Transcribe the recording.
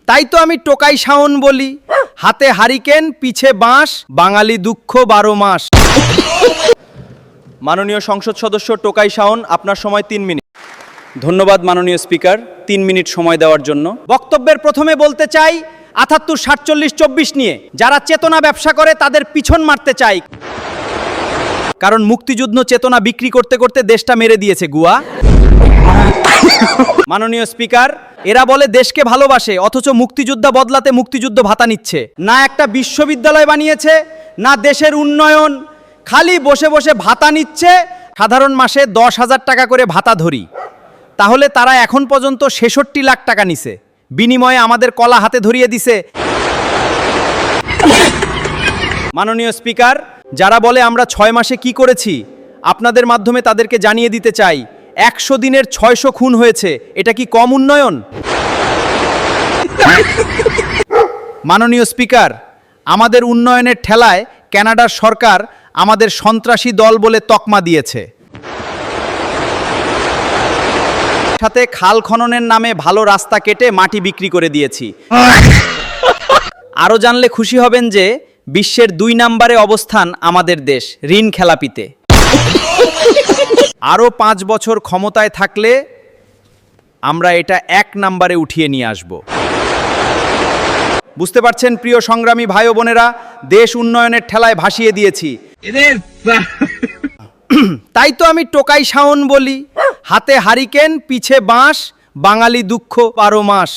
তাই তো আমি টোকাই শাওন বলি, হাতে হারিকেন পিছে বাঁশ, বাঙালি দুঃখ 12 মাস। মাননীয় সংসদ সদস্য টোকাই শাওন, আপনার সময় 3 মিনিট। ধন্যবাদ মাননীয় স্পিকার, 3 মিনিট সময় দেওয়ার জন্য। বক্তব্যের প্রথমে বলতে চাই 78, 47, 24 নিয়ে যারা চেতনা ব্যবসা করে তাদের পিছন মারতে চাই, কারণ মুক্তিযুদ্ধ চেতনা বিক্রি করতে করতে দেশটা মেরে দিয়েছে গুয়া। মাননীয় স্পিকার, এরা বলে দেশকে ভালোবাসে, অথচ মুক্তিযোদ্ধা বদলাতে মুক্তিযুদ্ধ ভাতা নিচ্ছে না। একটা বিশ্ববিদ্যালয় বানিয়েছে না, দেশের উন্নয়ন, খালি বসে বসে ভাতা নিচ্ছে। সাধারণ মাসে 10,000 টাকা করে ভাতা ধরি, তাহলে তারা এখন পর্যন্ত 66 লাখ টাকা নিছে, বিনিময়ে আমাদের কলা হাতে ধরিয়ে দিছে। মাননীয় স্পিকার, যারা বলে আমরা 6 মাসে কি করেছি, আপনাদের মাধ্যমে তাদেরকে জানিয়ে দিতে চাই 100 দিনের 600 খুন হয়েছে, এটা কি কম উন্নয়ন? মাননীয় স্পিকার, আমাদের উন্নয়নের ঠেলায় কানাডার সরকার আমাদের সন্ত্রাসী দল বলে তকমা দিয়েছে। সাথে খাল খননের নামে ভালো রাস্তা কেটে মাটি বিক্রি করে দিয়েছি। আরও জানলে খুশি হবেন যে বিশ্বের 2 নম্বরে অবস্থান আমাদের দেশ ঋণ খেলাপিতে। আরও 5 বছর ক্ষমতায় থাকলে আমরা এটা 1 নম্বরে উঠিয়ে নিয়ে আসব। বুঝতে পারছেন প্রিয় সংগ্রামী ভাই ও বোনেরা, দেশ উন্নয়নের ঠেলায় ভাসিয়ে দিয়েছি। তাই তো আমি টোকাই শাওন বলি, হাতে হারিকেন পিছে বাঁশ, বাঙালি দুঃখ 12 মাস।